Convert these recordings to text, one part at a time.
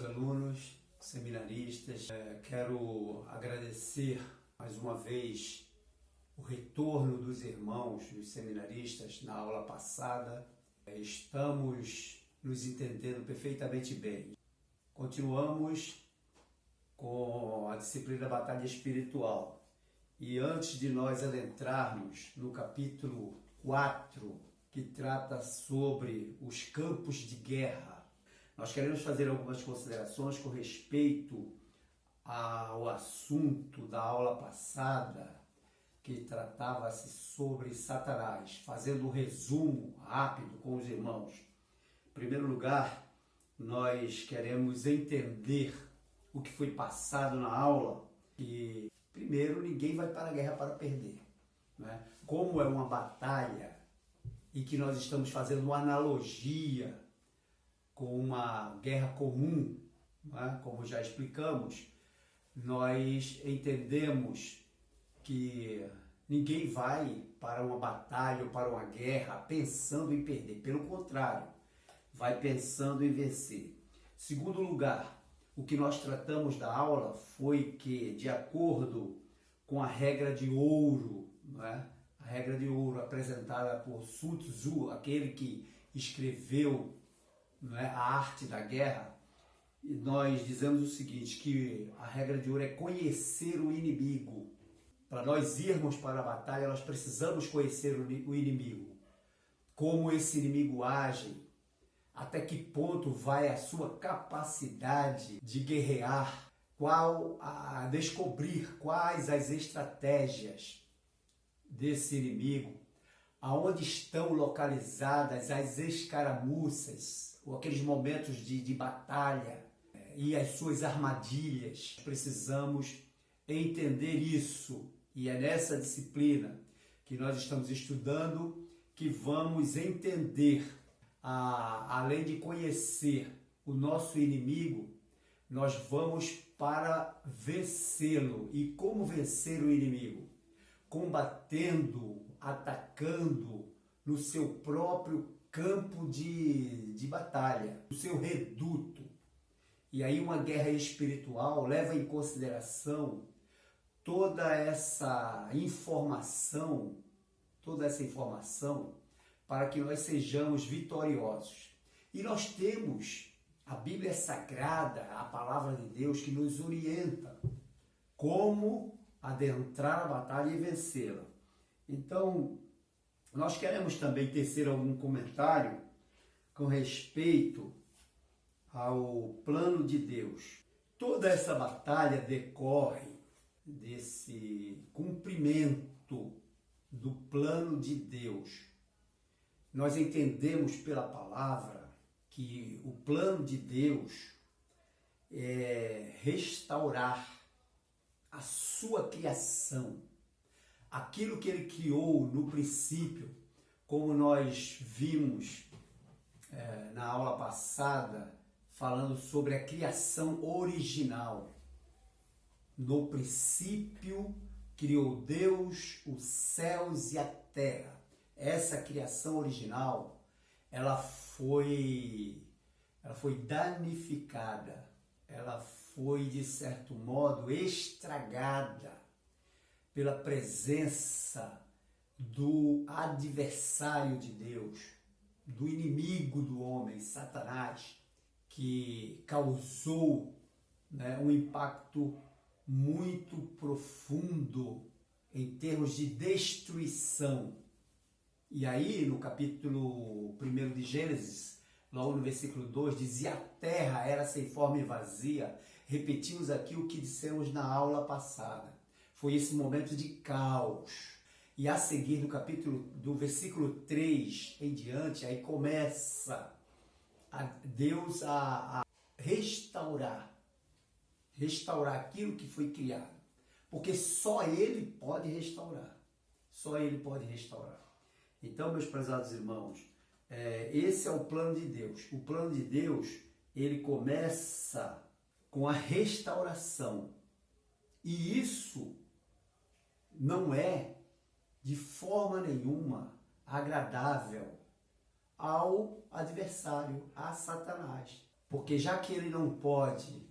meus alunos, seminaristas. Quero agradecer mais uma vez o retorno dos irmãos, dos seminaristas na aula passada. Estamos nos entendendo perfeitamente bem. Continuamos com a disciplina da batalha espiritual. E antes de nós adentrarmos no capítulo 4, que trata sobre os campos de guerra, nós queremos fazer algumas considerações com respeito ao assunto da aula passada, que tratava-se sobre Satanás, fazendo um resumo rápido com os irmãos. Em primeiro lugar, nós queremos entender o que foi passado na aula, que primeiro ninguém vai para a guerra para perder, né? Como é uma batalha e que nós estamos fazendo uma analogia com uma guerra comum, né? Como já explicamos, nós entendemos que ninguém vai para uma batalha ou para uma guerra pensando em perder. Pelo contrário, vai pensando em vencer. Segundo lugar, o que nós tratamos da aula foi que, de acordo com a regra de ouro, né? A regra de ouro apresentada por Sun Tzu, aquele que escreveu, né, a arte da guerra, e nós dizemos o seguinte, que a regra de ouro é conhecer o inimigo. Para nós irmos para a batalha, nós precisamos conhecer o inimigo. Como esse inimigo age, até que ponto vai a sua capacidade de guerrear, descobrir quais as estratégias desse inimigo, aonde estão localizadas as escaramuças, ou aqueles momentos de batalha e as suas armadilhas. Precisamos entender isso, e é nessa disciplina que nós estamos estudando que vamos entender, além de conhecer o nosso inimigo, nós vamos para vencê-lo. E como vencer o inimigo? Combatendo, atacando no seu próprio campo de batalha, no seu reduto. E aí uma guerra espiritual leva em consideração toda essa informação para que nós sejamos vitoriosos. E nós temos a Bíblia Sagrada, a Palavra de Deus, que nos orienta como adentrar a batalha e vencê-la. Então, nós queremos também tecer algum comentário com respeito ao plano de Deus. Toda essa batalha decorre desse cumprimento do plano de Deus. Nós entendemos pela palavra que o plano de Deus é restaurar a sua criação, aquilo que ele criou no princípio, como nós vimos na aula passada, falando sobre a criação original. No princípio criou Deus os céus e a terra. Essa criação original, ela foi danificada, ela foi, de certo modo, estragada pela presença do adversário de Deus, do inimigo do homem, Satanás, que causou, né, um impacto muito profundo em termos de destruição. E aí, no capítulo 1 de Gênesis, logo no versículo 2, diz: e a terra era sem forma e vazia. Repetimos aqui o que dissemos na aula passada. Foi esse momento de caos. E a seguir, do versículo 3 em diante, aí começa Deus a restaurar aquilo que foi criado. Porque só Ele pode restaurar. Só Ele pode restaurar. Então, meus prezados irmãos, esse é o plano de Deus. O plano de Deus, ele começa com a restauração. E isso não é de forma nenhuma agradável ao adversário, a Satanás. Porque já que ele não pode,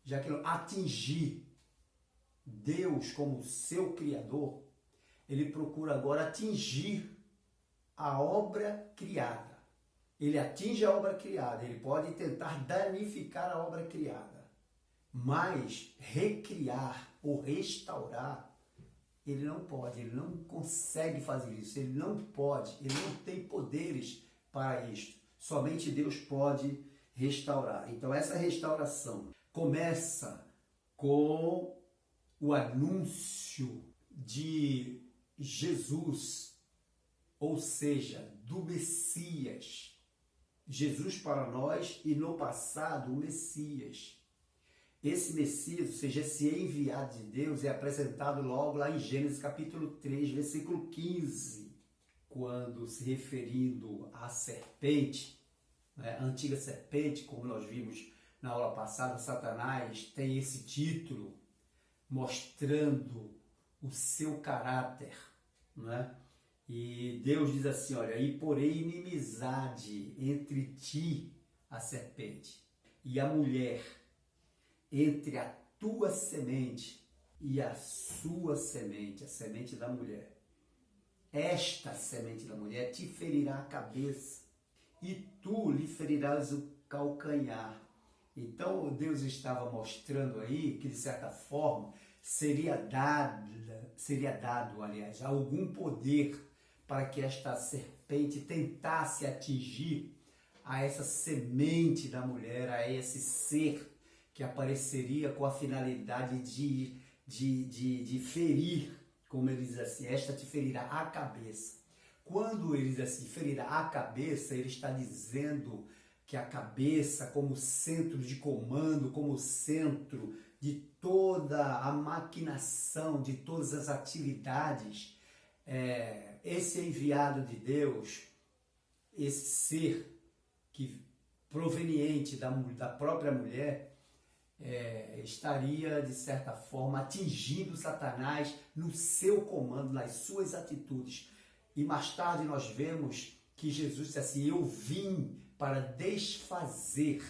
já que ele não atingir Deus como seu Criador, ele procura agora atingir a obra criada. Ele atinge a obra criada, ele pode tentar danificar a obra criada, mas recriar ou restaurar, ele não pode, ele não consegue fazer isso, ele não pode, ele não tem poderes para isto. Somente Deus pode restaurar. Então essa restauração começa com o anúncio de Jesus, ou seja, do Messias. Jesus para nós e no passado o Messias. Esse Messias, ou seja, esse enviado de Deus é apresentado logo lá em Gênesis capítulo 3, versículo 15, quando se referindo à serpente, né, a antiga serpente, como nós vimos na aula passada, Satanás tem esse título mostrando o seu caráter, né? E Deus diz assim, olha, e porém inimizade entre ti, a serpente, e a mulher, entre a tua semente e a sua semente, a semente da mulher. Esta semente da mulher te ferirá a cabeça, e tu lhe ferirás o calcanhar. Então Deus estava mostrando aí que, de certa forma, seria dado, aliás, algum poder para que esta serpente tentasse atingir a essa semente da mulher, a esse ser que apareceria com a finalidade de ferir, como ele diz assim, esta te ferirá a cabeça. Quando ele diz assim, ferirá a cabeça, ele está dizendo que a cabeça como centro de comando, como centro de toda a maquinação, de todas as atividades, esse enviado de Deus, esse ser que proveniente da própria mulher, estaria, de certa forma, atingindo Satanás no seu comando, nas suas atitudes. E mais tarde nós vemos que Jesus disse assim, eu vim para desfazer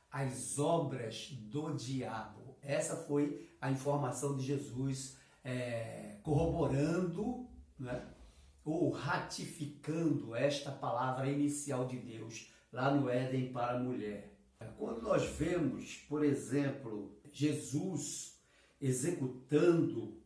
as obras do diabo. Essa foi a informação de Jesus, corroborando, né, ou ratificando esta palavra inicial de Deus lá no Éden para a mulher. Quando nós vemos, por exemplo, Jesus executando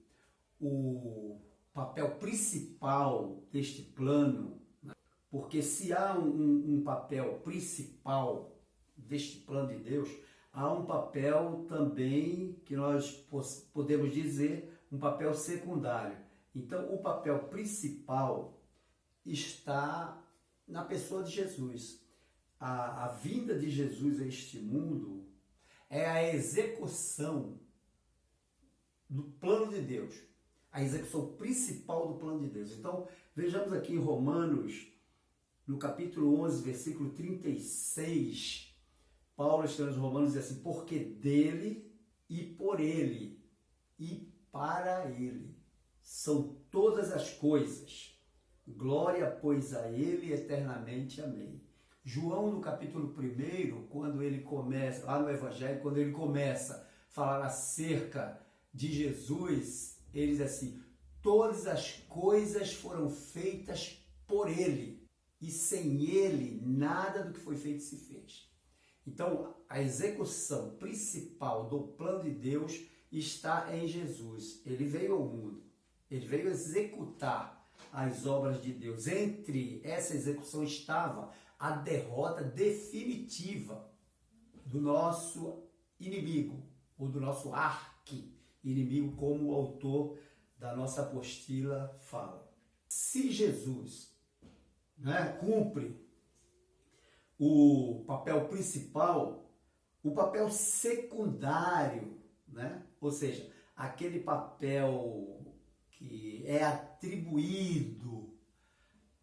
o papel principal deste plano, né? Porque se há um papel principal deste plano de Deus, há um papel também que nós podemos dizer um papel secundário. Então, o papel principal está na pessoa de Jesus. A vinda de Jesus a este mundo é a execução do plano de Deus, a execução principal do plano de Deus. Então, vejamos aqui em Romanos, no capítulo 11, versículo 36, Paulo, escrevendo aos Romanos, diz assim, porque dele e por ele e para ele são todas as coisas. Glória, pois, a ele eternamente. Amém. João, no capítulo 1, quando ele começa, lá no Evangelho, quando ele começa a falar acerca de Jesus, ele diz assim, todas as coisas foram feitas por ele, e sem ele, nada do que foi feito se fez. Então, a execução principal do plano de Deus está em Jesus. Ele veio ao mundo, ele veio executar as obras de Deus. Entre essa execução estava a derrota definitiva do nosso inimigo, ou do nosso arqui-inimigo, como o autor da nossa apostila fala. Se Jesus, né, cumpre o papel principal, o papel secundário, né, ou seja, aquele papel que é atribuído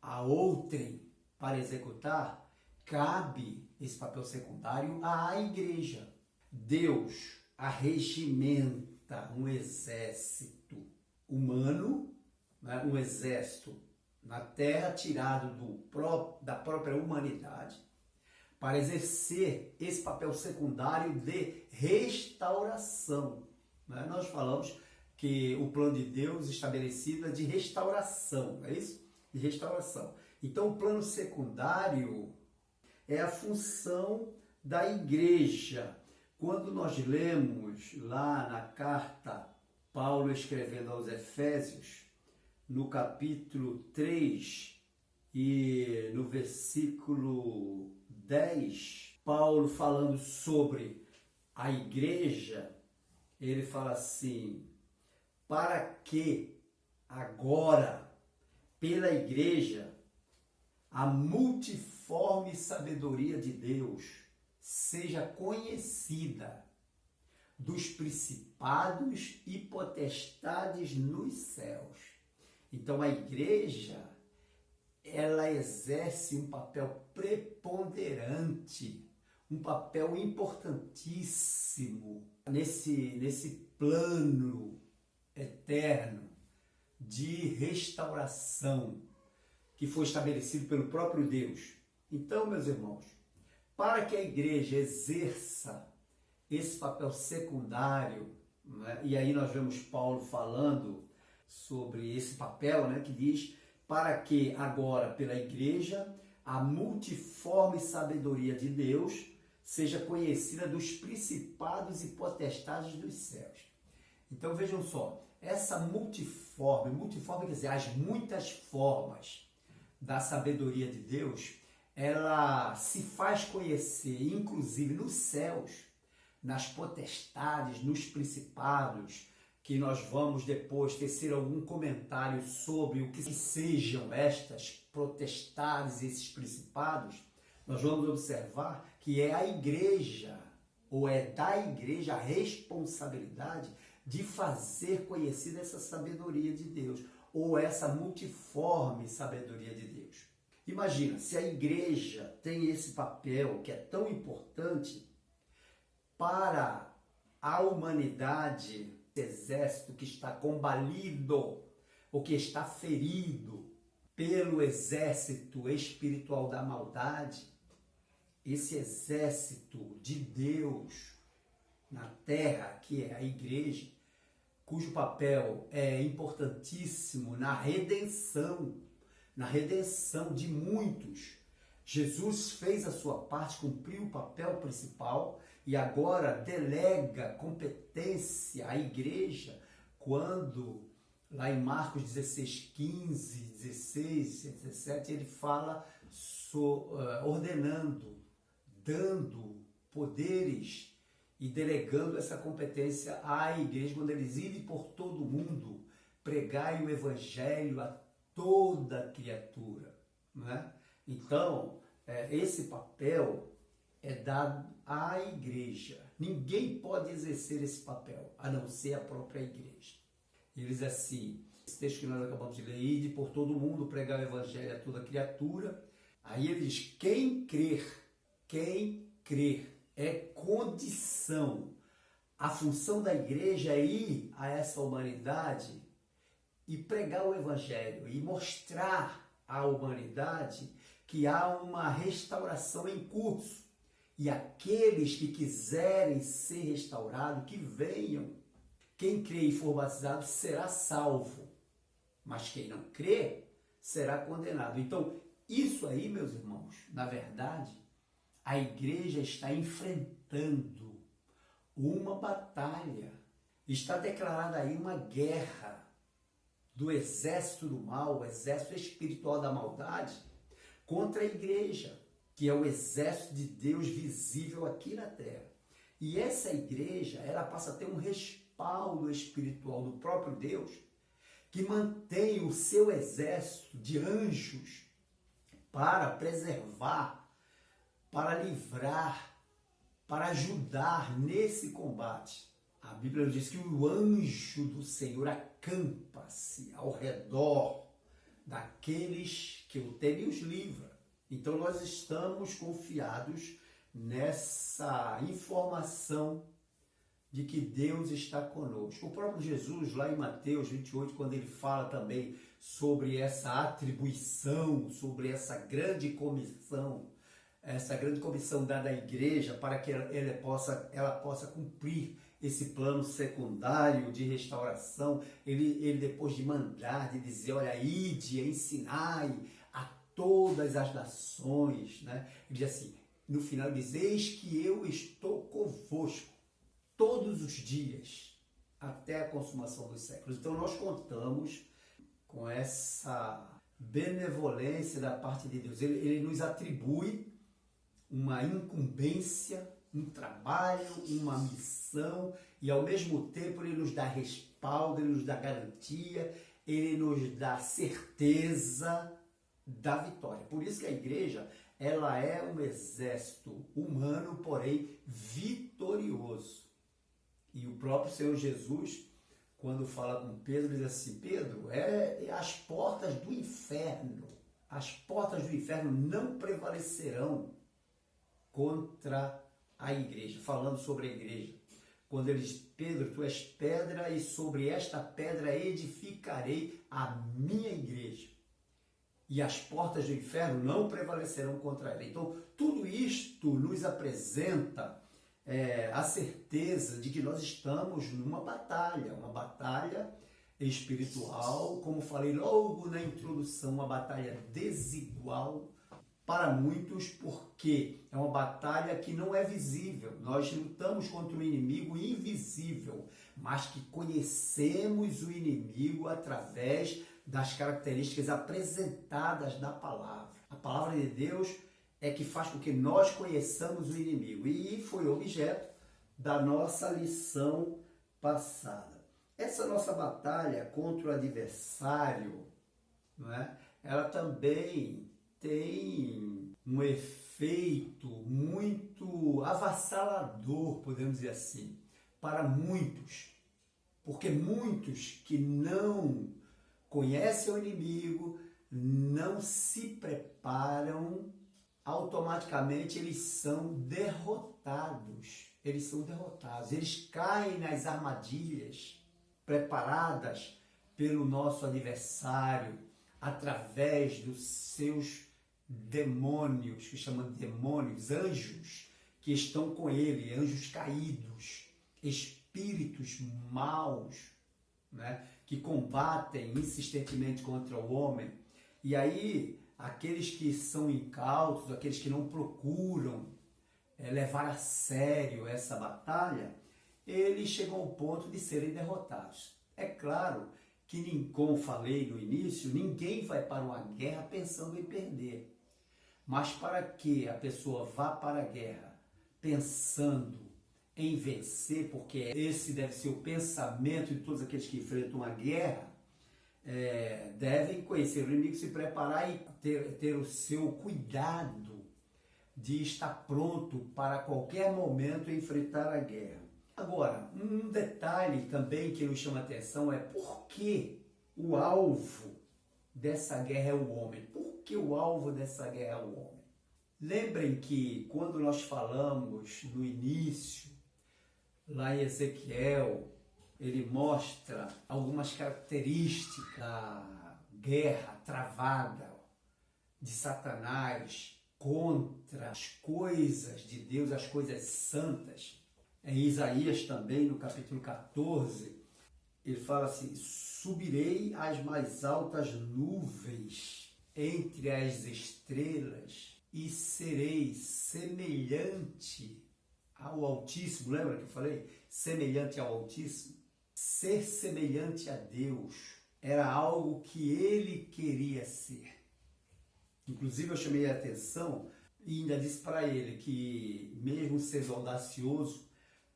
a outrem para executar, cabe esse papel secundário à igreja. Deus arregimenta um exército humano, né, um exército na terra tirado da própria humanidade, para exercer esse papel secundário de restauração. Né? Nós falamos que o plano de Deus estabelecido é de restauração, não é isso? De restauração. Então, o plano secundário é a função da igreja. Quando nós lemos lá na carta, Paulo escrevendo aos Efésios, no capítulo 3 e no versículo 10, Paulo falando sobre a igreja, ele fala assim: para que agora, pela igreja, a multiforme sabedoria de Deus seja conhecida dos principados e potestades nos céus. Então a igreja, ela exerce um papel preponderante, um papel importantíssimo nesse plano eterno de restauração que foi estabelecido pelo próprio Deus. Então, meus irmãos, para que a igreja exerça esse papel secundário, né? E aí nós vemos Paulo falando sobre esse papel, né? Que diz: para que agora, pela igreja, a multiforme sabedoria de Deus seja conhecida dos principados e potestades dos céus. Então vejam só, essa multiforme quer dizer, as muitas formas da sabedoria de Deus, ela se faz conhecer, inclusive nos céus, nas potestades, nos principados, que nós vamos depois tecer algum comentário sobre o que sejam estas potestades, esses principados. Nós vamos observar que é a igreja, ou é da igreja a responsabilidade de fazer conhecida essa sabedoria de Deus, ou essa multiforme sabedoria de Deus. Imagina, se a igreja tem esse papel que é tão importante para a humanidade, exército que está combalido, ou que está ferido pelo exército espiritual da maldade, esse exército de Deus na terra, que é a igreja, cujo papel é importantíssimo na redenção de muitos. Jesus fez a sua parte, cumpriu o papel principal e agora delega competência à igreja quando, lá em Marcos 16, 15, 16, 17, ele fala ordenando, dando poderes e delegando essa competência à igreja, quando eles irem por todo o mundo, pregai o evangelho a toda criatura. Né? Então, esse papel é dado à igreja. Ninguém pode exercer esse papel, a não ser a própria igreja. Ele diz assim, esse texto que nós acabamos de ler: ide por todo o mundo, pregar o evangelho a toda criatura. Aí ele diz: quem crer é condição. A função da igreja é ir a essa humanidade e pregar o evangelho e mostrar à humanidade que há uma restauração em curso. E aqueles que quiserem ser restaurados, que venham. Quem crê e for batizado será salvo, mas quem não crê será condenado. Então, isso aí, meus irmãos, na verdade, a igreja está enfrentando uma batalha. Está declarada aí uma guerra do exército do mal, o exército espiritual da maldade, contra a igreja, que é o exército de Deus visível aqui na terra. E essa igreja, ela passa a ter um respaldo espiritual do próprio Deus, que mantém o seu exército de anjos para preservar, para livrar, para ajudar nesse combate. A Bíblia diz que o anjo do Senhor acampa-se ao redor daqueles que o temem e os livra. Então nós estamos confiados nessa informação de que Deus está conosco. O próprio Jesus, lá em Mateus 28, quando ele fala também sobre essa atribuição, sobre essa grande comissão essa grande comissão dada à igreja para que ela possa cumprir esse plano secundário de restauração. Ele depois de mandar, de dizer, olha, ide, ensinai a todas as nações, né? Ele diz assim, no final diz, eis que eu estou convosco todos os dias, até a consumação dos séculos. Então nós contamos com essa benevolência da parte de Deus. Ele nos atribui uma incumbência, um trabalho, uma missão, e ao mesmo tempo ele nos dá respaldo, ele nos dá garantia, ele nos dá certeza da vitória. Por isso que a igreja, ela é um exército humano, porém vitorioso. E o próprio Senhor Jesus, quando fala com Pedro, diz assim, Pedro, as portas do inferno não prevalecerão contra a igreja, falando sobre a igreja. Quando ele diz, Pedro, tu és pedra e sobre esta pedra edificarei a minha igreja. E as portas do inferno não prevalecerão contra ela. Então, tudo isto nos apresenta a certeza de que nós estamos numa batalha espiritual, como falei logo na introdução, uma batalha desigual para muitos, porque é uma batalha que não é visível. Nós lutamos contra um inimigo invisível, mas que conhecemos o inimigo através das características apresentadas na palavra. A palavra de Deus é que faz com que nós conheçamos o inimigo, e foi objeto da nossa lição passada. Essa nossa batalha contra o adversário, não é? Ela também tem um efeito muito avassalador, podemos dizer assim, para muitos, porque muitos que não conhecem o inimigo, não se preparam, automaticamente eles são derrotados. Eles caem nas armadilhas preparadas pelo nosso adversário através dos seus demônios, que chamam de demônios, anjos que estão com ele, anjos caídos, espíritos maus, né, que combatem insistentemente contra o homem. E aí, aqueles que são incautos, aqueles que não procuram levar a sério essa batalha, eles chegam ao ponto de serem derrotados. É claro que, como falei no início, ninguém vai para uma guerra pensando em perder. Mas para que a pessoa vá para a guerra pensando em vencer, porque esse deve ser o pensamento de todos aqueles que enfrentam a guerra, devem conhecer o inimigo, se preparar e ter o seu cuidado de estar pronto para qualquer momento enfrentar a guerra. Agora, um detalhe também que nos chama a atenção é por que o alvo dessa guerra é o homem. Por que o alvo dessa guerra é o homem? Lembrem que quando nós falamos no início, lá em Ezequiel, ele mostra algumas características da guerra travada de Satanás contra as coisas de Deus, as coisas santas. Em Isaías também, no capítulo 14, ele fala assim, subirei às mais altas nuvens entre as estrelas e serei semelhante ao Altíssimo. Lembra que eu falei? Semelhante ao Altíssimo. Ser semelhante a Deus era algo que ele queria ser. Inclusive eu chamei a atenção e ainda disse para ele que, mesmo sendo audacioso,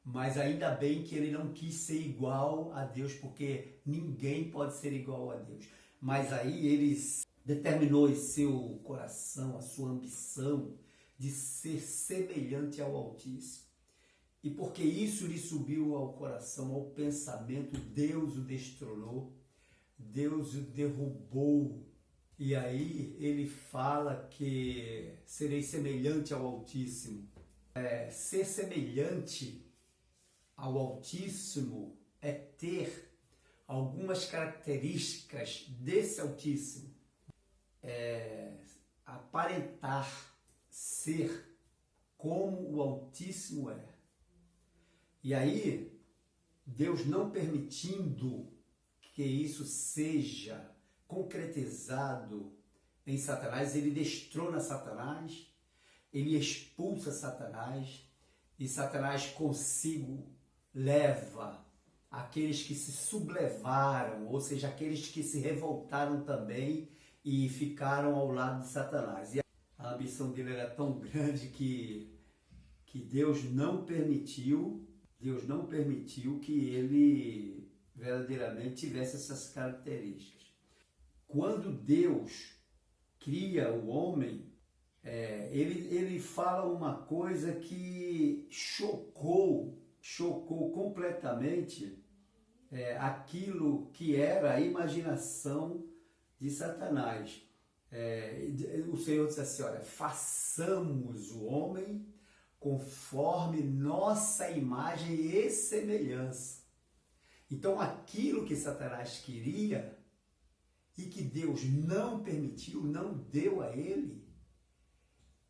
mas ainda bem que ele não quis ser igual a Deus, porque ninguém pode ser igual a Deus. Mas aí ele determinou em seu coração, a sua ambição de ser semelhante ao Altíssimo. E porque isso lhe subiu ao coração, ao pensamento, Deus o destronou, Deus o derrubou. E aí ele fala que serei semelhante ao Altíssimo. Ser semelhante ao Altíssimo é ter algumas características desse Altíssimo. Aparentar ser como o Altíssimo é. E aí, Deus não permitindo que isso seja concretizado em Satanás, ele destrona Satanás, ele expulsa Satanás, e Satanás consigo leva aqueles que se sublevaram, ou seja, aqueles que se revoltaram também e ficaram ao lado de Satanás. E a ambição dele era tão grande que Deus não permitiu que ele verdadeiramente tivesse essas características. Quando Deus cria o homem, ele fala uma coisa que chocou completamente aquilo que era a imaginação de Satanás. O Senhor disse assim, olha, façamos o homem conforme nossa imagem e semelhança. Então aquilo que Satanás queria e que Deus não permitiu, não deu a ele,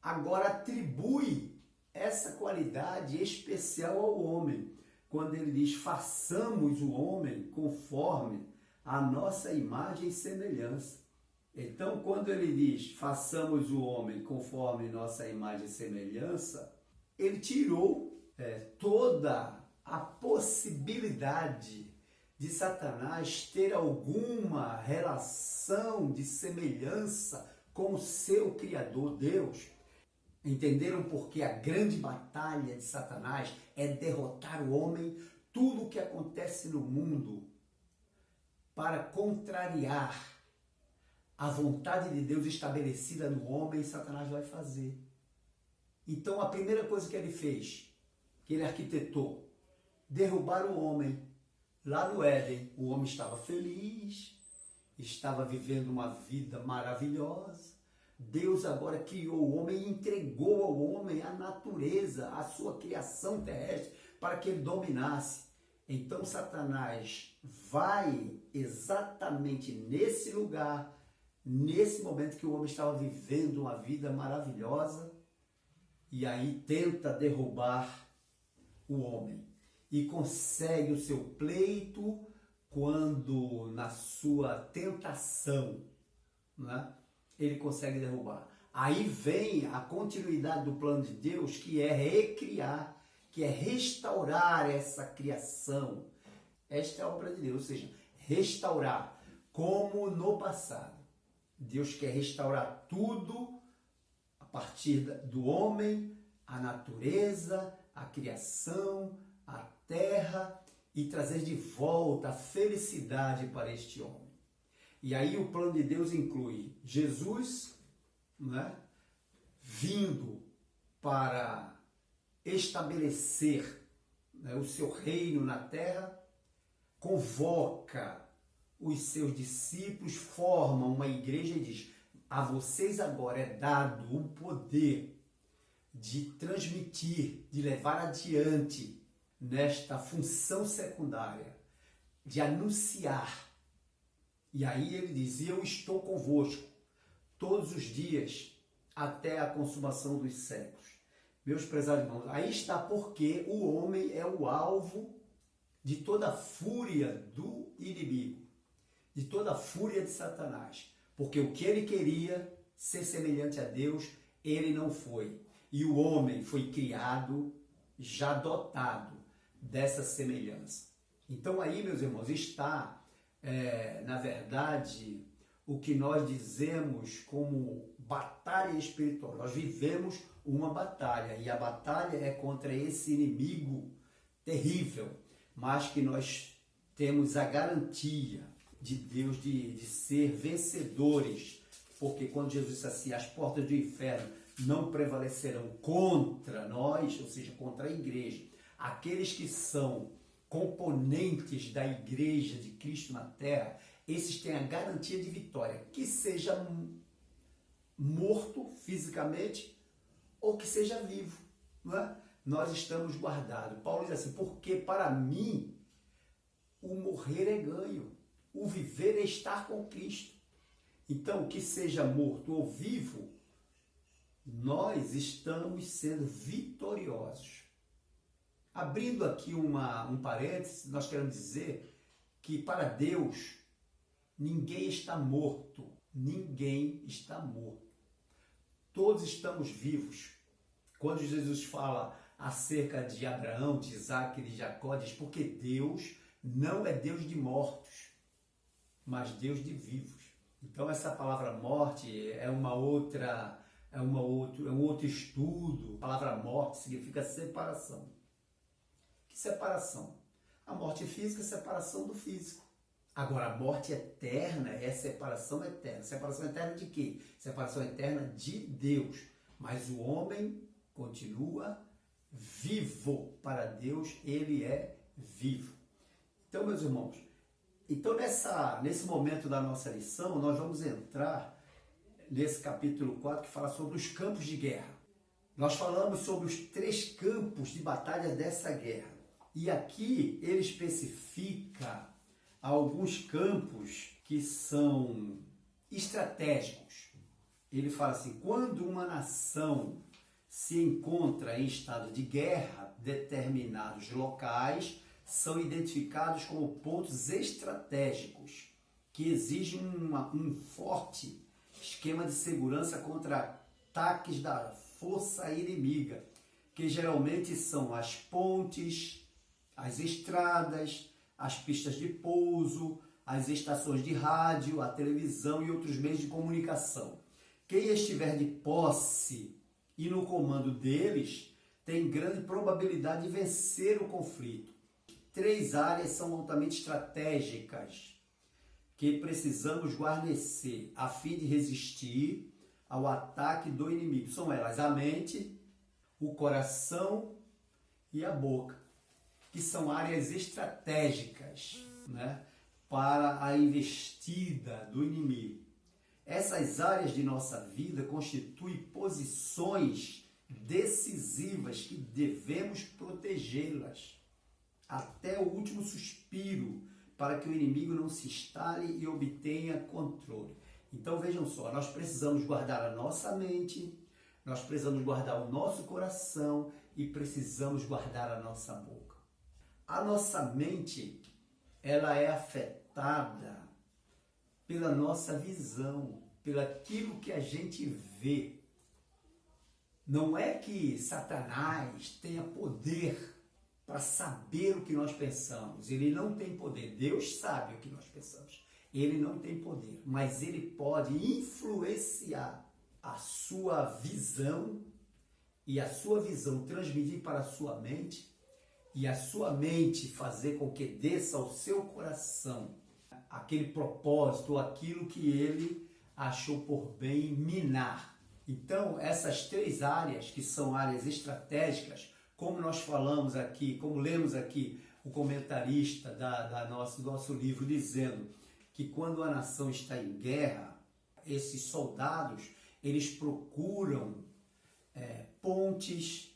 agora atribui essa qualidade especial ao homem. Quando ele diz, façamos o homem conforme a nossa imagem e semelhança. Então, quando ele diz, façamos o homem conforme nossa imagem e semelhança, ele tirou toda a possibilidade de Satanás ter alguma relação de semelhança com o seu Criador, Deus. Entenderam porque a grande batalha de Satanás é derrotar o homem, tudo o que acontece no mundo para contrariar a vontade de Deus estabelecida no homem, Satanás vai fazer. Então a primeira coisa que ele fez, que ele arquitetou, derrubar o homem. Lá no Éden, o homem estava feliz, estava vivendo uma vida maravilhosa. Deus agora criou o homem e entregou ao homem a natureza, a sua criação terrestre, para que ele dominasse. Então Satanás vai exatamente nesse lugar, nesse momento que o homem estava vivendo uma vida maravilhosa, e aí tenta derrubar o homem. E consegue o seu pleito quando, na sua tentação, né, ele consegue derrubar. Aí vem a continuidade do plano de Deus, que é recriar, que é restaurar essa criação. Esta é a obra de Deus, ou seja, restaurar, como no passado. Deus quer restaurar tudo a partir do homem, a natureza, a criação, a terra, e trazer de volta a felicidade para este homem. E aí o plano de Deus inclui Jesus, né, vindo para estabelecer, né, o seu reino na terra, convoca os seus discípulos, forma uma igreja e diz, a vocês agora é dado o poder de transmitir, de levar adiante nesta função secundária, de anunciar. E aí ele diz, eu estou convosco todos os dias até a consumação dos séculos. Meus prezados irmãos, aí está porque o homem é o alvo de toda a fúria do inimigo, de toda a fúria de Satanás. Porque o que ele queria, ser semelhante a Deus, ele não foi. E o homem foi criado, já dotado dessa semelhança. Então aí, meus irmãos, está, na verdade, o que nós dizemos como batalha espiritual. Nós vivemos uma batalha, e a batalha é contra esse inimigo terrível, mas que nós temos a garantia de Deus de ser vencedores, porque quando Jesus disse assim, as portas do inferno não prevalecerão contra nós, ou seja, contra a igreja, aqueles que são componentes da igreja de Cristo na terra, esses têm a garantia de vitória, que seja morto fisicamente ou que seja vivo, não é? Nós estamos guardados. Paulo diz assim, porque para mim o morrer é ganho, o viver é estar com Cristo. Então, que seja morto ou vivo, nós estamos sendo vitoriosos. Abrindo aqui um parênteses, nós queremos dizer que para Deus ninguém está morto. Ninguém está morto. Todos estamos vivos. Quando Jesus fala acerca de Abraão, de Isaac e de Jacó, diz porque Deus não é Deus de mortos, mas Deus de vivos. Então essa palavra morte é um outro estudo. A palavra morte significa separação. Que separação? A morte física é separação do físico. Agora, a morte eterna é separação eterna. Separação eterna de quê? Separação eterna de Deus. Mas o homem continua vivo. Para Deus, ele é vivo. Então, meus irmãos, nesse momento da nossa lição, nós vamos entrar nesse capítulo 4 que fala sobre os campos de guerra. Nós falamos sobre os 3 campos de batalha dessa guerra. E aqui ele especifica alguns campos que são estratégicos. Ele fala assim, quando uma nação se encontra em estado de guerra, determinados locais são identificados como pontos estratégicos que exigem um forte esquema de segurança contra ataques da força inimiga, que geralmente são as pontes, as estradas, as pistas de pouso, as estações de rádio, a televisão e outros meios de comunicação. Quem estiver de posse e no comando deles tem grande probabilidade de vencer o conflito. 3 áreas são altamente estratégicas que precisamos guarnecer a fim de resistir ao ataque do inimigo. São elas a mente, o coração e a boca, que são áreas estratégicas, né, para a investida do inimigo. Essas áreas de nossa vida constituem posições decisivas que devemos protegê-las até o último suspiro, para que o inimigo não se instale e obtenha controle. Então vejam só, nós precisamos guardar a nossa mente, nós precisamos guardar o nosso coração e precisamos guardar a nossa boca. A nossa mente, ela é afetada pela nossa visão, pelo aquilo que a gente vê. Não é que Satanás tenha poder para saber o que nós pensamos. Ele não tem poder. Deus sabe o que nós pensamos. Ele não tem poder, mas ele pode influenciar a sua visão e a sua visão transmitir para a sua mente e a sua mente fazer com que desça ao seu coração aquele propósito, aquilo que ele achou por bem minar. Então, essas 3 áreas, que são áreas estratégicas, como nós falamos aqui, como lemos aqui o comentarista do nosso livro, dizendo que quando a nação está em guerra, esses soldados, eles procuram pontes,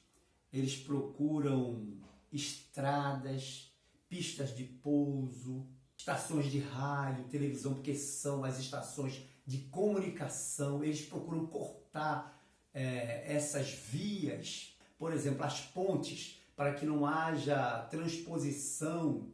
eles procuram estradas, pistas de pouso, estações de rádio, televisão, porque são as estações de comunicação. Eles procuram cortar essas vias, por exemplo, as pontes, para que não haja transposição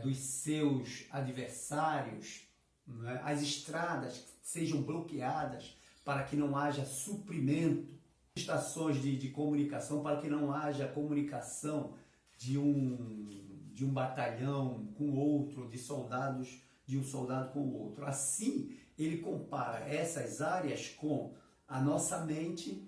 dos seus adversários, né? As estradas sejam bloqueadas para que não haja suprimento, estações de comunicação para que não haja comunicação de um batalhão com outro, de um soldado com o outro. Assim, ele compara essas áreas com a nossa mente,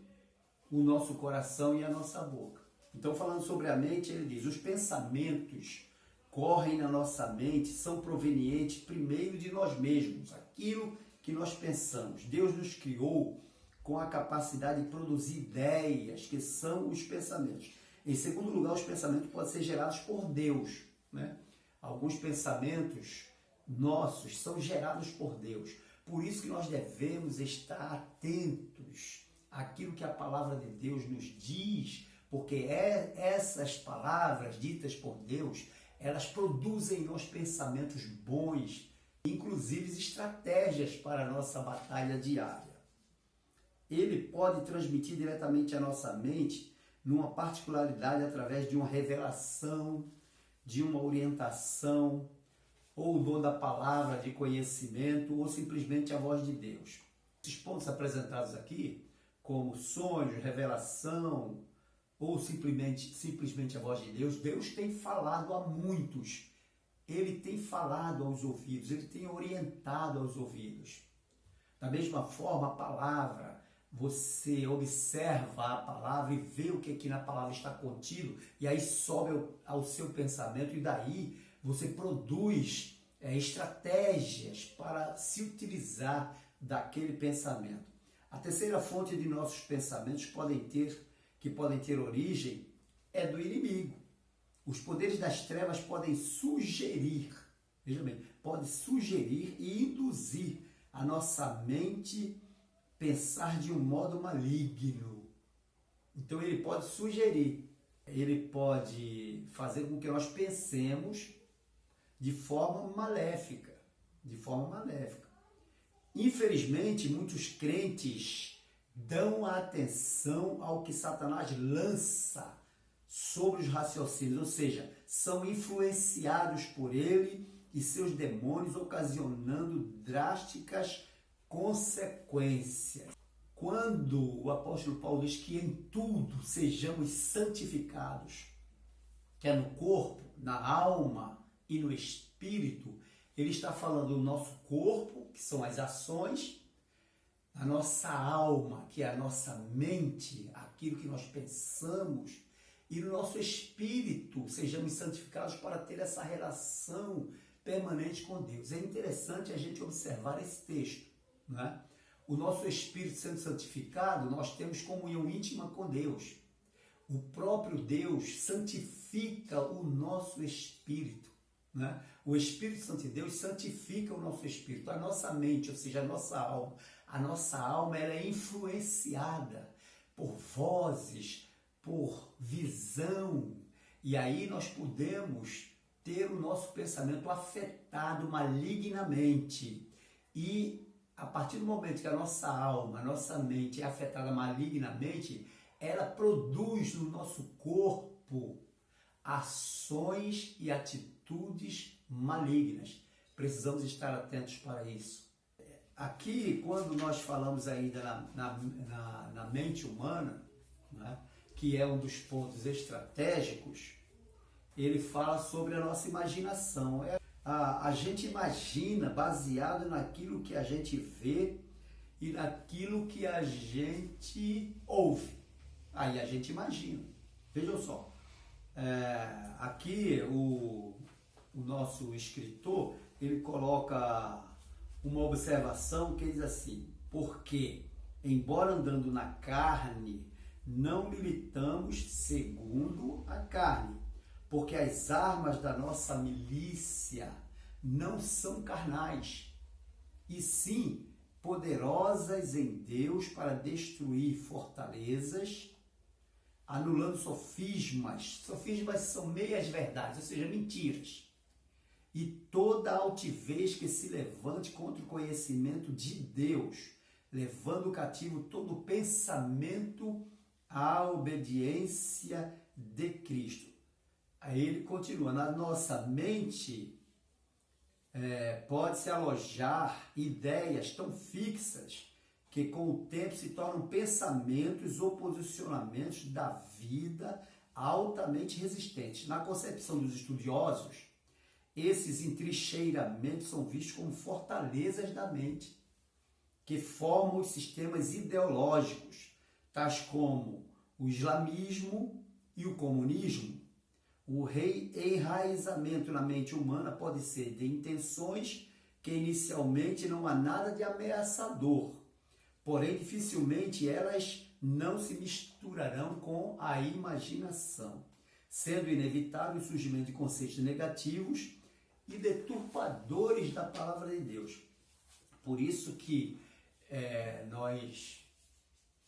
o nosso coração e a nossa boca. Então, falando sobre a mente, ele diz, os pensamentos correm na nossa mente, são provenientes primeiro de nós mesmos, aquilo que nós pensamos. Deus nos criou com a capacidade de produzir ideias, que são os pensamentos. Em segundo lugar, os pensamentos podem ser gerados por Deus, né? Alguns pensamentos nossos são gerados por Deus. Por isso que nós devemos estar atentos àquilo que a palavra de Deus nos diz, porque essas palavras ditas por Deus, elas produzem em nós pensamentos bons, inclusive estratégias para a nossa batalha diária. ele pode transmitir diretamente à nossa mente numa particularidade através de uma revelação, de uma orientação, ou o dom da palavra de conhecimento, ou simplesmente a voz de Deus. Esses pontos apresentados aqui, como sonhos, revelação, ou simplesmente a voz de Deus, Deus tem falado a muitos. Ele tem falado aos ouvidos, ele tem orientado aos ouvidos. Da mesma forma, a palavra, você observa a palavra e vê o que aqui na palavra está contido, e aí sobe ao seu pensamento, e daí você produz estratégias para se utilizar daquele pensamento. A terceira fonte de nossos pensamentos que podem ter origem é do inimigo. Os poderes das trevas podem sugerir, veja bem, pode sugerir e induzir a nossa mente pensar de um modo maligno. Então ele pode sugerir, ele pode fazer com que nós pensemos de forma maléfica, Infelizmente, muitos crentes dão atenção ao que Satanás lança sobre os raciocínios, ou seja, são influenciados por ele e seus demônios, ocasionando drásticas consequências. Quando o apóstolo Paulo diz que em tudo sejamos santificados, que é no corpo, na alma e no espírito, ele está falando do nosso corpo, que são as ações, a nossa alma, que é a nossa mente, aquilo que nós pensamos, e no nosso espírito, sejamos santificados para ter essa relação permanente com Deus. É interessante a gente observar esse texto, né? O nosso espírito sendo santificado, nós temos comunhão íntima com Deus. O próprio Deus santifica o nosso espírito, né? O Espírito Santo de Deus santifica o nosso espírito, a nossa mente, ou seja, a nossa alma. A nossa alma ela é influenciada por vozes, por visão, e aí nós podemos ter o nosso pensamento afetado malignamente. E a partir do momento que a nossa alma, a nossa mente é afetada malignamente, ela produz no nosso corpo ações e atitudes malignas. Precisamos estar atentos para isso. Aqui, quando nós falamos ainda na mente humana, né, que é um dos pontos estratégicos, ele fala sobre a nossa imaginação. A gente imagina baseado naquilo que a gente vê e naquilo que a gente ouve. Aí a gente imagina. Vejam só. Aqui o nosso escritor, ele coloca uma observação que diz assim: porque, embora andando na carne, não militamos segundo a carne, porque as armas da nossa milícia não são carnais, e sim poderosas em Deus para destruir fortalezas, anulando sofismas. Sofismas são meias-verdades, ou seja, mentiras. E toda altivez que se levante contra o conhecimento de Deus, levando cativo todo pensamento à obediência de Cristo. Aí ele continua: na nossa mente pode-se alojar ideias tão fixas que com o tempo se tornam pensamentos ou posicionamentos da vida altamente resistentes. Na concepção dos estudiosos, esses entrincheiramentos são vistos como fortalezas da mente, que formam os sistemas ideológicos, tais como o islamismo e o comunismo. O enraizamento na mente humana pode ser de intenções que inicialmente não há nada de ameaçador, porém dificilmente elas não se misturarão com a imaginação, sendo inevitável o surgimento de conceitos negativos e deturpadores da palavra de Deus. Por isso que nós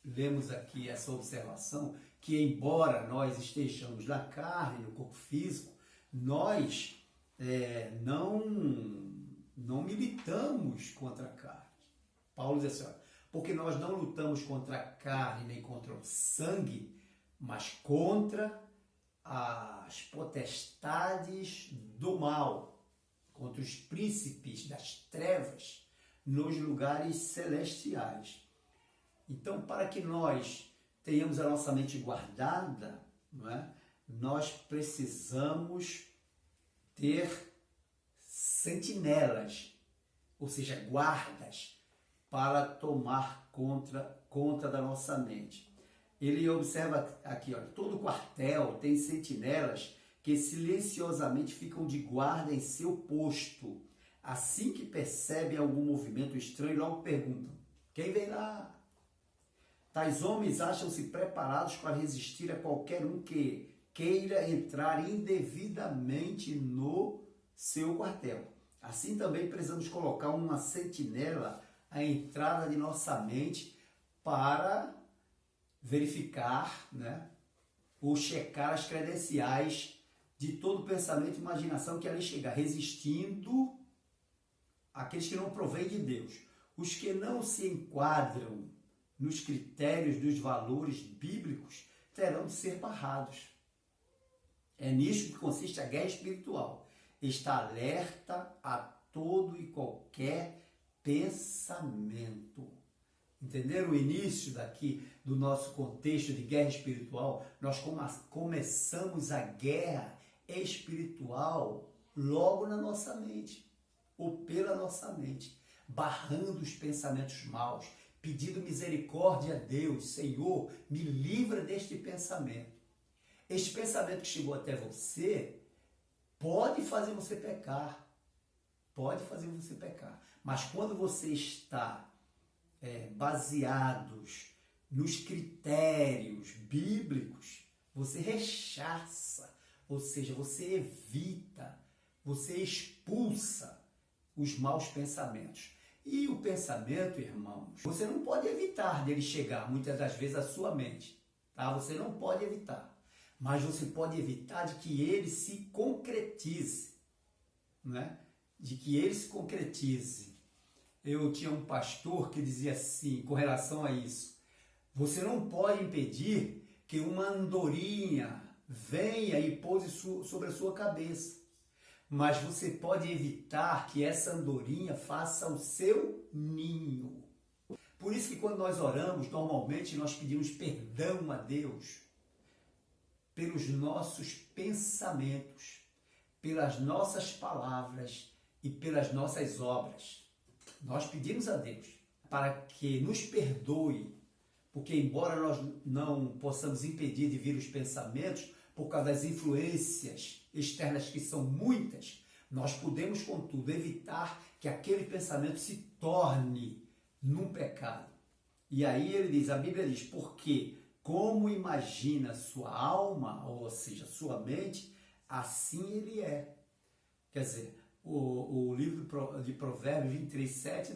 lemos aqui essa observação, que embora nós estejamos na carne, no corpo físico, nós não militamos contra a carne. Paulo diz assim: porque nós não lutamos contra a carne nem contra o sangue, mas contra as potestades do mal, contra os príncipes das trevas nos lugares celestiais. Então, para que nós tenhamos a nossa mente guardada, não é? Nós precisamos ter sentinelas, ou seja, guardas, para tomar conta da nossa mente. Ele observa aqui, olha, todo quartel tem sentinelas que silenciosamente ficam de guarda em seu posto. Assim que percebem algum movimento estranho, logo perguntam: quem vem lá? Tais homens acham-se preparados para resistir a qualquer um que queira entrar indevidamente no seu quartel. Assim também precisamos colocar uma sentinela à entrada de nossa mente para verificar, né, ou checar as credenciais de todo pensamento e imaginação que ali chega, resistindo àqueles que não provêm de Deus. Os que não se enquadram nos critérios dos valores bíblicos terão de ser barrados. É nisto que consiste a guerra espiritual. Está alerta a todo e qualquer pensamento. Entenderam o início daqui do nosso contexto de guerra espiritual? Nós começamos a guerra espiritual logo na nossa mente, ou pela nossa mente, barrando os pensamentos maus, pedindo misericórdia a Deus. Senhor, me livra deste pensamento. Este pensamento que chegou até você pode fazer você pecar. Pode fazer você pecar. Mas quando você está baseados nos critérios bíblicos, você rechaça, ou seja, você evita, você expulsa os maus pensamentos. E o pensamento, irmãos, você não pode evitar dele chegar muitas das vezes à sua mente, tá? Você não pode evitar, mas você pode evitar de que ele se concretize, né? De que ele se concretize. Eu tinha um pastor que dizia assim, com relação a isso: você não pode impedir que uma andorinha venha e pouse sobre a sua cabeça, mas você pode evitar que essa andorinha faça o seu ninho. Por isso que quando nós oramos, normalmente nós pedimos perdão a Deus pelos nossos pensamentos, pelas nossas palavras e pelas nossas obras. Nós pedimos a Deus para que nos perdoe, porque embora nós não possamos impedir de vir os pensamentos, por causa das influências externas que são muitas, nós podemos, contudo, evitar que aquele pensamento se torne num pecado. E aí ele diz, a Bíblia diz, porque como imagina sua alma, ou seja, sua mente, assim ele é. Quer dizer, o livro de Provérbios 23:7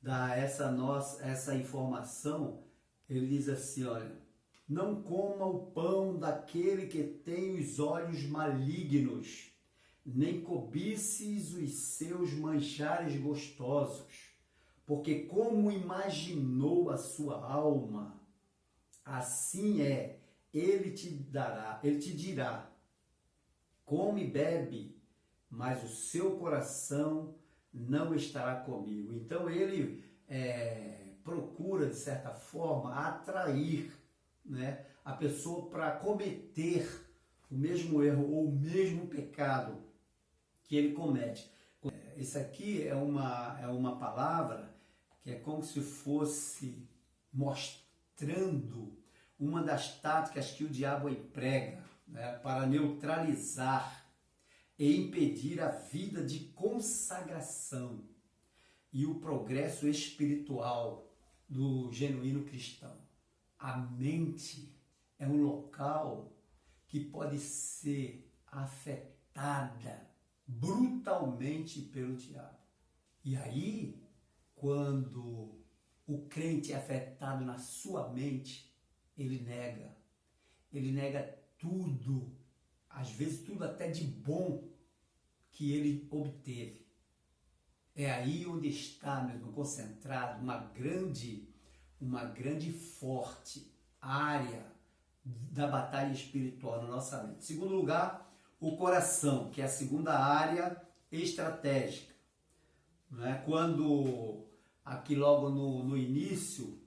dá essa informação. Ele diz assim, olha: não coma o pão daquele que tem os olhos malignos, nem cobices os seus manjares gostosos, porque como imaginou a sua alma, assim é, ele te dirá, come e bebe, mas o seu coração não estará comigo. Então ele procura, de certa forma, atrair, né, a pessoa para cometer o mesmo erro ou o mesmo pecado que ele comete. Isso aqui é uma palavra que é como se fosse mostrando uma das táticas que o diabo emprega, né, para neutralizar e impedir a vida de consagração e o progresso espiritual do genuíno cristão. A mente é um local que pode ser afetada brutalmente pelo diabo. E aí, quando o crente é afetado na sua mente, ele nega tudo, às vezes tudo até de bom que ele obteve. É aí onde está, meu irmão, concentrado uma grande e forte área da batalha espiritual na nossa mente. Em segundo lugar, o coração, que é a segunda área estratégica. Não é? Quando, aqui logo no início,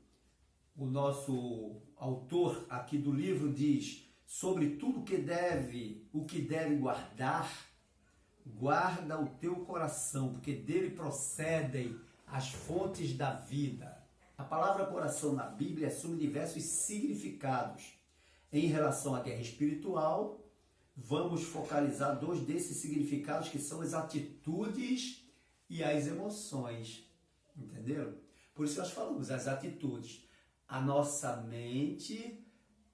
o nosso autor aqui do livro diz sobre tudo o que deve guardar, guarda o teu coração, porque dele procedem as fontes da vida. A palavra coração na Bíblia assume diversos significados. Em relação à guerra espiritual, vamos focalizar dois desses significados, que são as atitudes e as emoções. Entenderam? Por isso nós falamos as atitudes. A nossa mente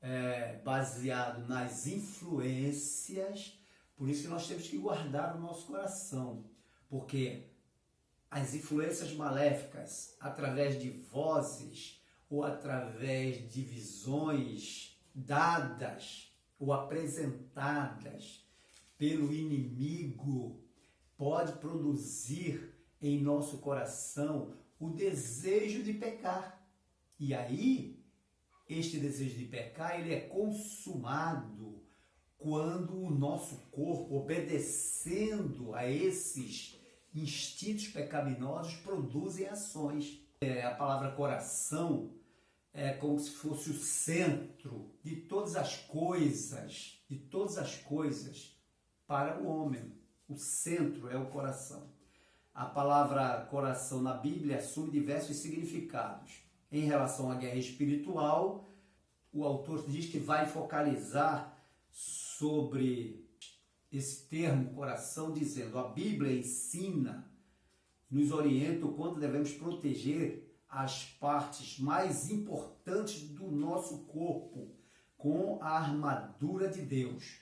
é baseado nas influências, por isso que nós temos que guardar o nosso coração, porque as influências maléficas, através de vozes ou através de visões dadas ou apresentadas pelo inimigo, pode produzir em nosso coração o desejo de pecar. E aí, este desejo de pecar, ele é consumado quando o nosso corpo, obedecendo a esses instintos pecaminosos, produzem ações. A palavra coração é como se fosse o centro de todas as coisas para o homem. O centro é o coração. A palavra coração na Bíblia assume diversos significados. Em relação à guerra espiritual, o autor diz que vai focalizar sobre esse termo coração, dizendo: a Bíblia ensina, nos orienta o quanto devemos proteger as partes mais importantes do nosso corpo com a armadura de Deus,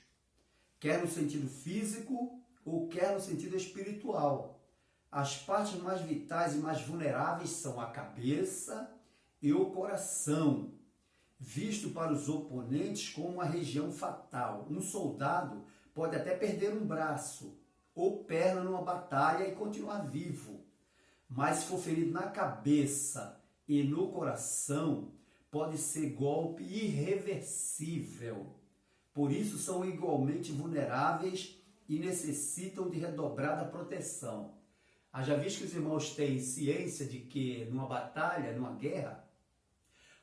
quer no sentido físico ou quer no sentido espiritual. As partes mais vitais e mais vulneráveis são a cabeça e o coração, visto para os oponentes como uma região fatal. Um soldado pode até perder um braço ou perna numa batalha e continuar vivo, mas se for ferido na cabeça e no coração, pode ser golpe irreversível. Por isso são igualmente vulneráveis e necessitam de redobrada proteção. Haja visto que os irmãos têm ciência de que numa batalha, numa guerra,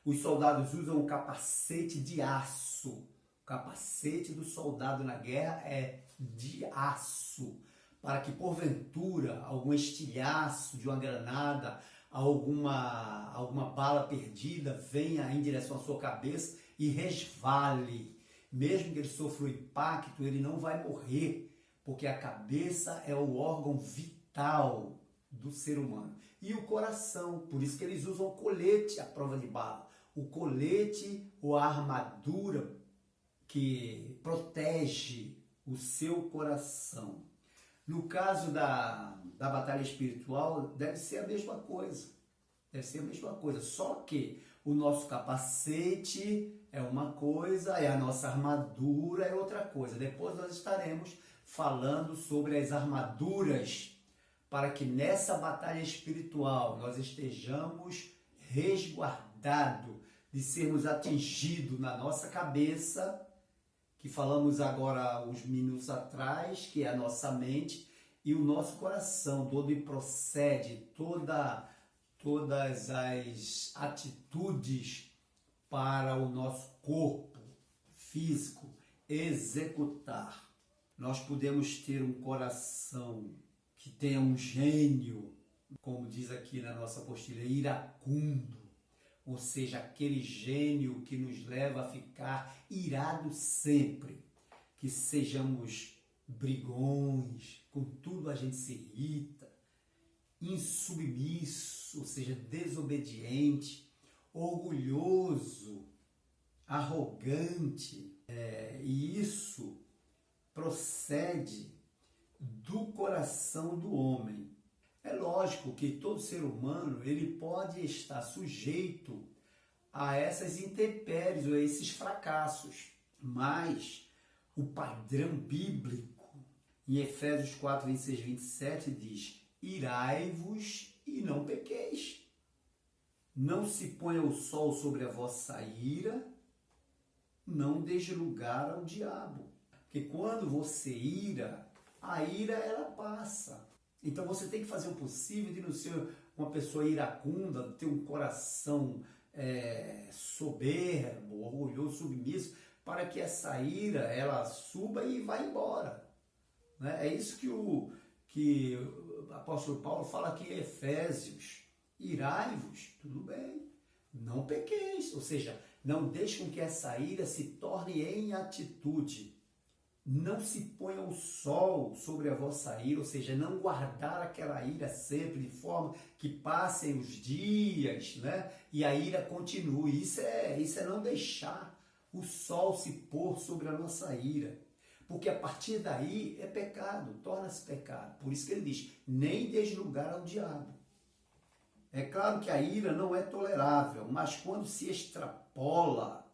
os soldados usam um capacete de aço. O capacete do soldado na guerra é de aço, para que porventura algum estilhaço de uma granada, alguma bala perdida venha em direção à sua cabeça e resvale. Mesmo que ele sofra o impacto, ele não vai morrer, porque a cabeça é o órgão vital do ser humano. E o coração, por isso que eles usam o colete à prova de bala. O colete ou a armadura que protege o seu coração. No caso da batalha espiritual, deve ser a mesma coisa. Deve ser a mesma coisa, só que o nosso capacete é uma coisa e a nossa armadura é outra coisa. Depois nós estaremos falando sobre as armaduras para que nessa batalha espiritual nós estejamos resguardados de sermos atingidos na nossa cabeça, que falamos agora uns minutos atrás, que é a nossa mente, e o nosso coração, de onde procede todas as atitudes para o nosso corpo físico executar. Nós podemos ter um coração que tenha um gênio, como diz aqui na nossa apostila, iracundo, ou seja, aquele gênio que nos leva a ficar irados sempre, que sejamos brigões, com tudo a gente se irrita, insubmisso, ou seja, desobediente, orgulhoso, arrogante, e isso procede do coração do homem. É lógico que todo ser humano ele pode estar sujeito a essas intempéries ou a esses fracassos, mas o padrão bíblico em Efésios 4, 26, 27 diz: irai-vos e não pequeis. Não se ponha o sol sobre a vossa ira, não deis lugar ao diabo. Porque quando você ira, a ira ela passa. Então você tem que fazer o possível de não ser uma pessoa iracunda, ter um coração soberbo, orgulhoso, submisso, para que essa ira ela suba e vá embora. Né? É isso que o apóstolo Paulo fala aqui em Efésios. Irai-vos, tudo bem, não pequeis, ou seja, não deixe com que essa ira se torne em atitude. Não se ponha o sol sobre a vossa ira, ou seja, não guardar aquela ira sempre, de forma que passem os dias, né? E a ira continue. Isso é não deixar o sol se pôr sobre a nossa ira. Porque a partir daí é pecado, torna-se pecado. Por isso que ele diz, nem deis lugar ao diabo. É claro que a ira não é tolerável, mas quando se extrapola,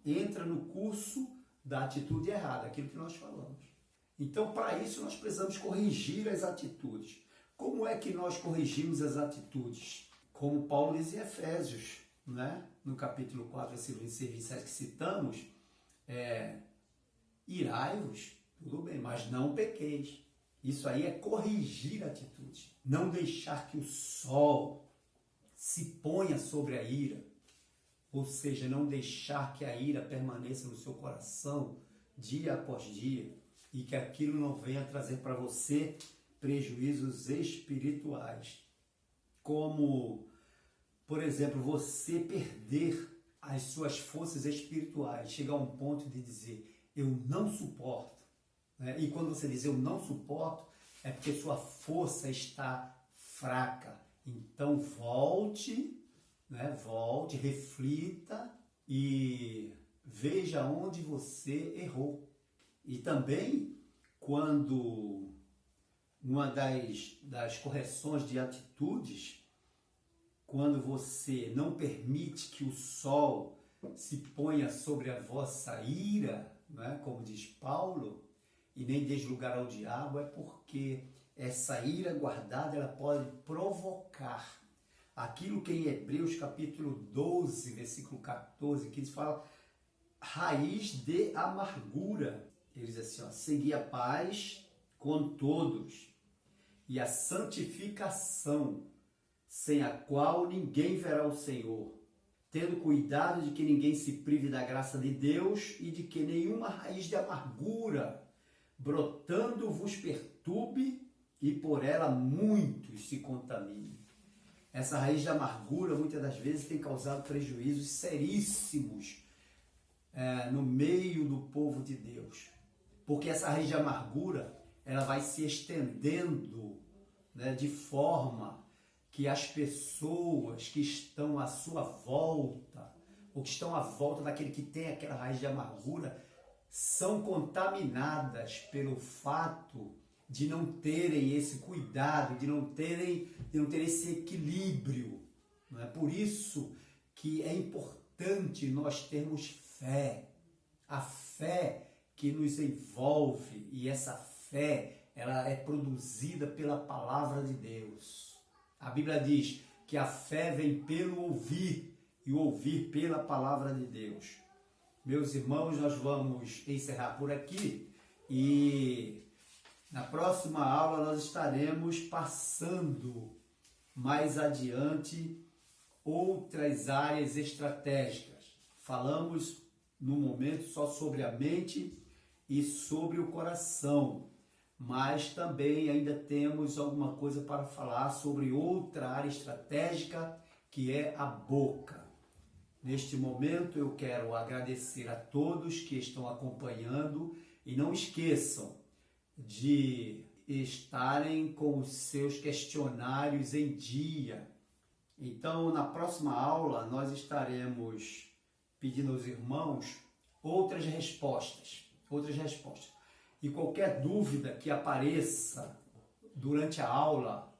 entra no curso da atitude errada, aquilo que nós falamos. Então, para isso, nós precisamos corrigir as atitudes. Como é que nós corrigimos as atitudes? Como Paulo diz em Efésios, né? No capítulo 4, versículo 26 e 27 que citamos, irai-vos, tudo bem, mas não pequeis. Isso aí é corrigir a atitude. Não deixar que o sol se ponha sobre a ira. Ou seja, não deixar que a ira permaneça no seu coração dia após dia e que aquilo não venha trazer para você prejuízos espirituais. Como, por exemplo, você perder as suas forças espirituais, chegar a um ponto de dizer, eu não suporto. Né? E quando você diz eu não suporto, é porque sua força está fraca. Então volte, reflita e veja onde você errou. E também, quando uma das correções de atitudes, quando você não permite que o sol se ponha sobre a vossa ira, né, como diz Paulo, e nem deis lugar ao diabo, é porque essa ira guardada ela pode provocar aquilo que em Hebreus capítulo 12, versículo 14, que eles falam raiz de amargura. Ele diz assim, segui a paz com todos e a santificação, sem a qual ninguém verá o Senhor, tendo cuidado de que ninguém se prive da graça de Deus e de que nenhuma raiz de amargura brotando vos perturbe e por ela muitos se contaminem. Essa raiz de amargura muitas das vezes tem causado prejuízos seríssimos no meio do povo de Deus. Porque essa raiz de amargura ela vai se estendendo, né, de forma que as pessoas que estão à sua volta, ou que estão à volta daquele que tem aquela raiz de amargura, são contaminadas pelo fato de não terem esse cuidado, de não terem esse equilíbrio. Não é por isso que é importante nós termos fé, a fé que nos envolve, e essa fé ela é produzida pela palavra de Deus. A Bíblia diz que a fé vem pelo ouvir e o ouvir pela palavra de Deus. Meus irmãos, nós vamos encerrar por aqui e na próxima aula nós estaremos passando mais adiante outras áreas estratégicas. Falamos no momento só sobre a mente e sobre o coração, mas também ainda temos alguma coisa para falar sobre outra área estratégica que é a boca. Neste momento eu quero agradecer a todos que estão acompanhando e não esqueçam de estarem com os seus questionários em dia. Então, na próxima aula, nós estaremos pedindo aos irmãos outras respostas. E qualquer dúvida que apareça durante a aula,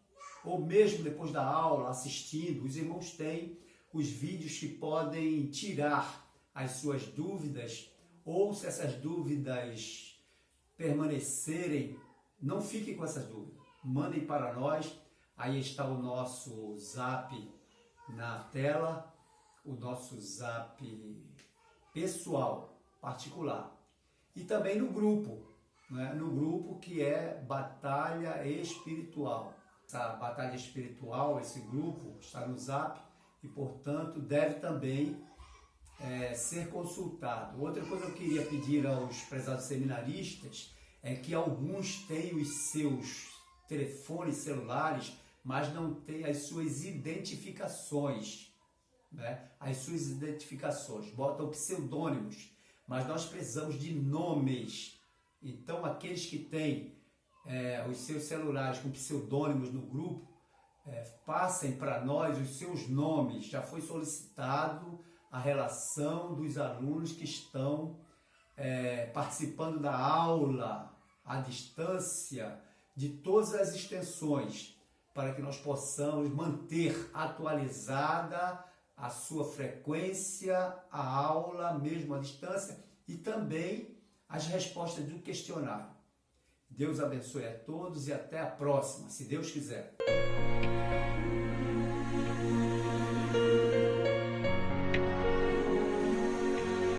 ou mesmo depois da aula, assistindo, os irmãos têm os vídeos que podem tirar as suas dúvidas, ou se essas dúvidas permanecerem, não fiquem com essas dúvidas, mandem para nós. Aí está o nosso zap na tela, o nosso zap pessoal, particular. E também no grupo, né? No grupo que é Batalha Espiritual. Essa Batalha Espiritual, esse grupo está no zap e, portanto, deve também ser consultado. Outra coisa que eu queria pedir aos prezados seminaristas é que alguns têm os seus telefones celulares, mas não têm as suas identificações, né? As suas identificações, botam pseudônimos, mas nós precisamos de nomes. Então, aqueles que têm os seus celulares com pseudônimos no grupo, passem para nós os seus nomes. Já foi solicitado a relação dos alunos que estão participando da aula à distância de todas as extensões, para que nós possamos manter atualizada a sua frequência, a aula mesmo à distância e também as respostas do questionário. Deus abençoe a todos e até a próxima, se Deus quiser.